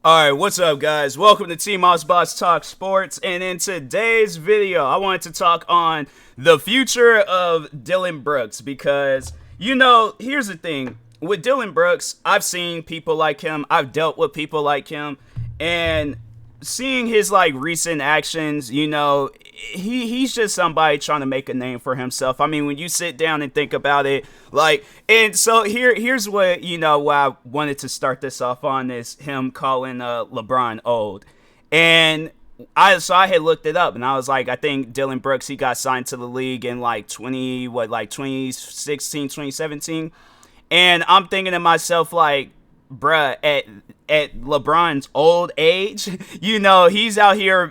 Alright, what's up guys? Welcome to TMossBoss Talk Sports, and in today's video, I wanted to talk on the future of Dillon Brooks because, here's the thing. With Dillon Brooks, I've seen people like him, I've dealt with people like him, and seeing his, recent actions, he's just somebody trying to make a name for himself. I mean, when you sit down and think about it, and so here's what, why I wanted to start this off on is him calling LeBron old. And I had looked it up, and I was like, I think Dillon Brooks, he got signed to the league in 2016, 2017. And I'm thinking to myself, bruh, at LeBron's old age, he's out here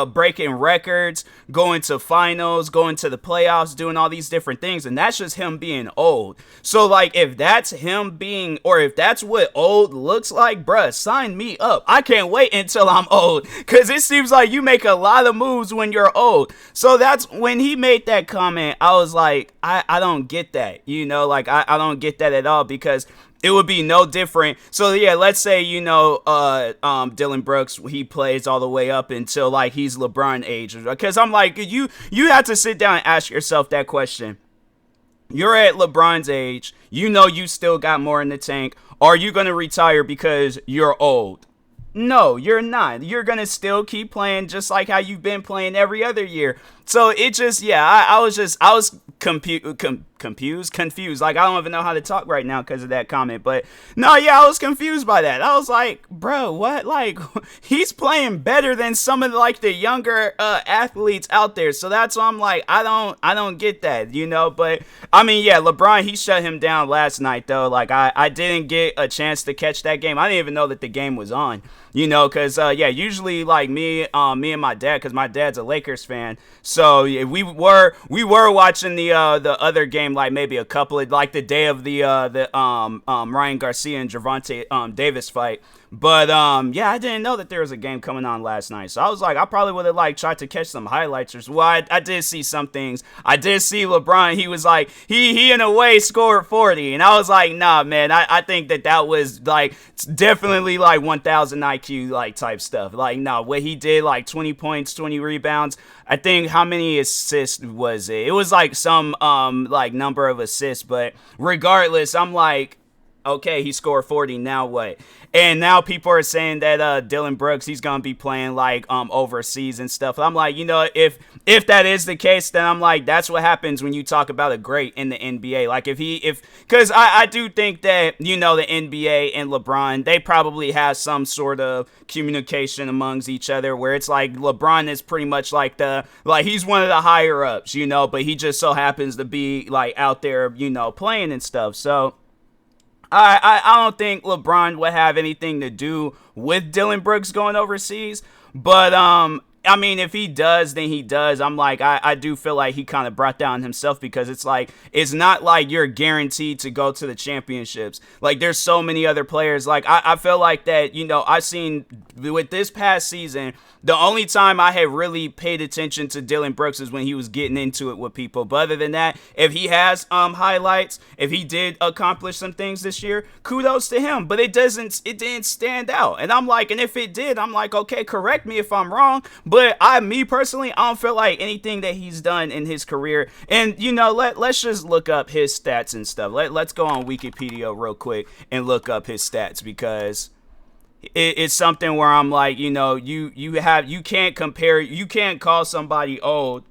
breaking records, going to finals, going to the playoffs, doing all these different things, and that's just him being old. So if that's him being, or if that's what old looks like, bruh, sign me up. I can't wait until I'm old, because it seems like you make a lot of moves when you're old. So that's when he made that comment, I was like, I don't get that, I don't get that at all, because it would be no different. So yeah, let's say, Dillon Brooks, he plays all the way up until he's LeBron age. Because I'm like, you have to sit down and ask yourself that question. You're at LeBron's age. You still got more in the tank. Are you going to retire because you're old? No, you're not. You're going to still keep playing just like how you've been playing every other year. So it just, I was confused. I don't even know how to talk right now because of that comment. But no, I was confused by that. I was like, bro, what? He's playing better than some of the younger athletes out there. So that's why I'm like, I don't get that, But I mean, yeah, LeBron, he shut him down last night though. I didn't get a chance to catch that game. I didn't even know that the game was on. Because usually me and my dad, because my dad's a Lakers fan. So yeah, we were watching the other game, maybe a couple of the day of the Ryan Garcia and Gervonta Davis fight. But I didn't know that there was a game coming on last night. So I was like, I probably would have tried to catch some highlights or well, I did see some things. I did see LeBron. He was he in a way scored 40, and I was like, nah, man. I think that was definitely 1,000 IQ type stuff. Nah, what he did 20 points, 20 rebounds. I think how many assists was it? It was some number of assists, but regardless, I'm like, okay, he scored 40, now what? And now people are saying that Dillon Brooks, he's going to be playing overseas and stuff. I'm like, if that is the case, then I'm like, that's what happens when you talk about a great in the NBA. Because I do think that, the NBA and LeBron, they probably have some sort of communication amongst each other where it's LeBron is pretty much he's one of the higher ups, but he just so happens to be out there, playing and stuff. So I don't think LeBron would have anything to do with Dillon Brooks going overseas. But, I mean, if he does, then he does. I'm like, I do feel like he kind of brought down himself because it's it's not you're guaranteed to go to the championships. There's so many other players. I feel like that, I've seen with this past season, the only time I had really paid attention to Dillon Brooks is when he was getting into it with people. But other than that, if he has highlights, if he did accomplish some things this year, kudos to him. But it didn't stand out. And I'm like, and if it did, I'm like, okay, correct me if I'm wrong. But me personally, I don't feel like anything that he's done in his career. And, let's just look up his stats and stuff. Let's go on Wikipedia real quick and look up his stats because it's something where I'm like, you can't compare, you can't call somebody old.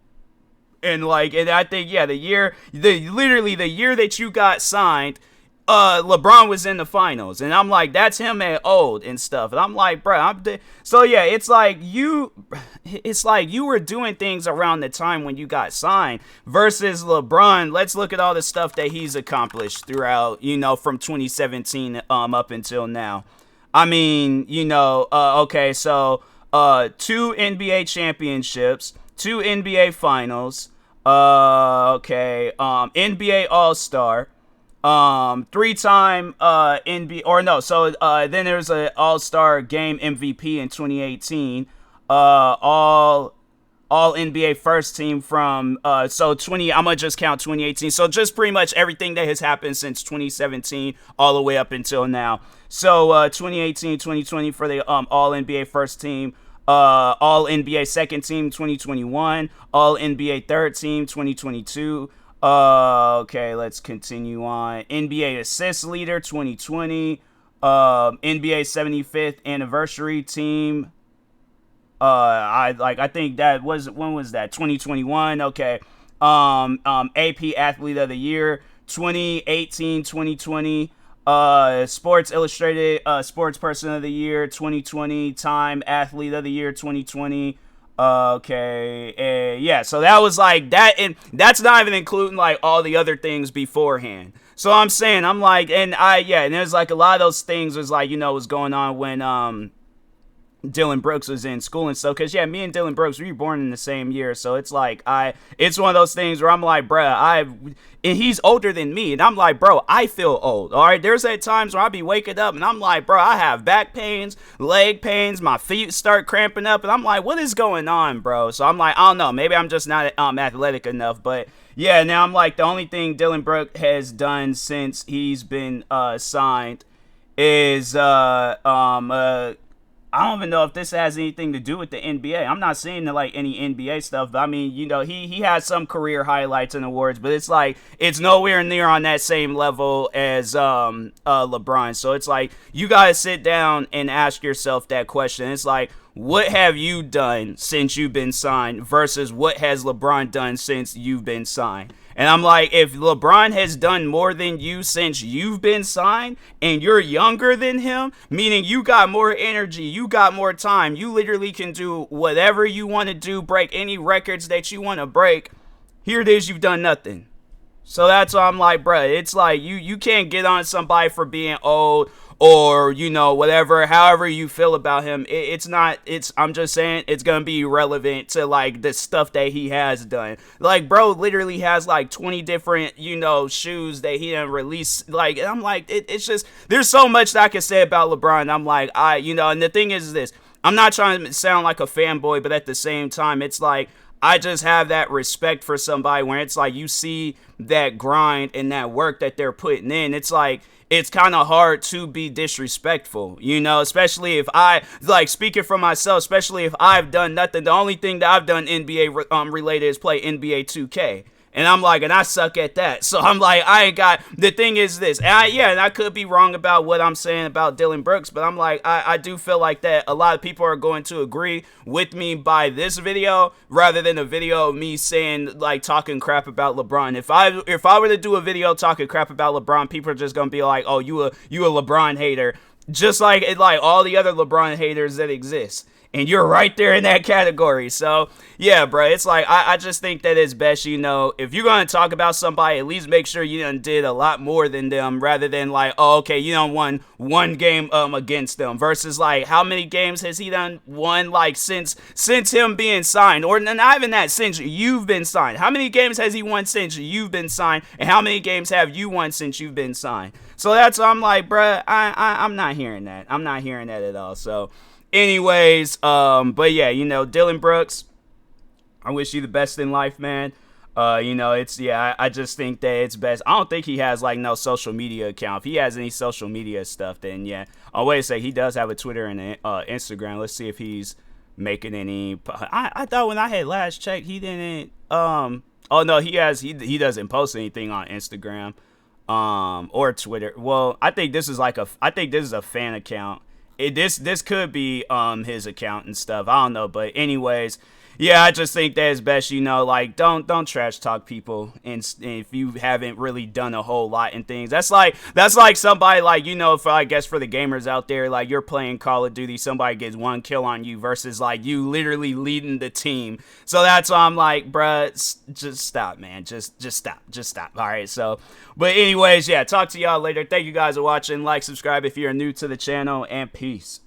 And and I think, the year that you got signed, LeBron was in the finals, and I'm like, that's him at old and stuff, and I'm like, bro, so yeah, it's you were doing things around the time when you got signed versus LeBron. Let's look at all the stuff that he's accomplished throughout, from 2017 up until now. I mean, okay, so 2 NBA championships, 2 NBA finals, NBA All-Star. 3-time NBA, or no, so then there's an All-Star Game MVP in 2018. All NBA first team from I'm gonna just count 2018. So just pretty much everything that has happened since 2017 all the way up until now. So 2018, 2020 for the All NBA first team. All NBA second team 2021, All NBA third team 2022. Okay, let's continue on. NBA assist leader 2020. NBA 75th anniversary team. I think that was, when was that? 2021. Okay. AP athlete of the year 2018, 2020. Sports Illustrated sports person of the year 2020. Time athlete of the year 2020. Okay, yeah, so that was like that, and that's not even including like all the other things beforehand. So I'm saying, I'm like, and and there's like a lot of those things was like, was going on when Dillon Brooks was in school and stuff. Cause yeah, me and Dillon Brooks, we were born in the same year, so it's like it's one of those things where I'm like, bruh, and he's older than me, and I'm like, bro, I feel old. All right, there's at times where I be waking up and I'm like, bro, I have back pains, leg pains, my feet start cramping up, and I'm like, what is going on, bro? So I'm like, I don't know, maybe I'm just not athletic enough, but yeah, now I'm like, the only thing Dillon Brooks has done since he's been signed is I don't even know if this has anything to do with the NBA. I'm not seeing like any NBA stuff, but I mean, he has some career highlights and awards, but it's like it's nowhere near on that same level as LeBron. So it's like you gotta sit down and ask yourself that question. It's like, what have you done since you've been signed versus what has LeBron done since you've been signed? And I'm like, if LeBron has done more than you since you've been signed and you're younger than him, meaning you got more energy, you got more time, you literally can do whatever you want to do, break any records that you want to break. Here it is, you've done nothing. So that's why I'm like, bruh, it's like you can't get on somebody for being old or, whatever, however you feel about him. I'm just saying it's going to be relevant to like the stuff that he has done. Like, bro literally has like 20 different, shoes that he didn't release. Like, and I'm like, it's just, there's so much that I can say about LeBron. I'm like, and the thing is this, I'm not trying to sound like a fanboy, but at the same time, it's like, I just have that respect for somebody where it's like you see that grind and that work that they're putting in. It's like, it's kind of hard to be disrespectful, especially if speaking for myself, especially if I've done nothing. The only thing that I've done NBA related is play NBA 2K. And I'm like, and I suck at that. So I'm like, I ain't got, the thing is this, and I could be wrong about what I'm saying about Dillon Brooks, but I'm like, I do feel like that a lot of people are going to agree with me by this video rather than a video of me saying, like, talking crap about LeBron. If I were to do a video talking crap about LeBron, people are just going to be like, oh, you a LeBron hater. Just like all the other LeBron haters that exist. And you're right there in that category. So, yeah, bro, it's like, I just think that it's best, if you're going to talk about somebody, at least make sure you done did a lot more than them rather than like, oh, okay, you done won one game against them versus like, how many games has he done won like since him being signed? Or not even that, since you've been signed. How many games has he won since you've been signed? And how many games have you won since you've been signed? So that's why I'm like, bruh, I'm not hearing that. I'm not hearing that at all. So, anyways, but yeah, Dillon Brooks, I wish you the best in life, man. I just think that it's best. I don't think he has like no social media account. If he has any social media stuff, then yeah. Oh, wait a sec, he does have a Twitter and an Instagram. Let's see if he's making any. I thought when I had last checked, he didn't. Oh no, he doesn't post anything on Instagram, or Twitter. Well, I think this is a fan account. This could be his account and stuff. I don't know, but anyways, yeah, I just think that it's best, like don't trash talk people, and if you haven't really done a whole lot in things, that's like somebody like for I guess for the gamers out there, like you're playing Call of Duty, somebody gets one kill on you versus like you literally leading the team. So that's why I'm like, bruh, just stop, man, just stop. All right, so but anyways, yeah, talk to y'all later. Thank you guys for watching. Like, subscribe if you're new to the channel, and peace.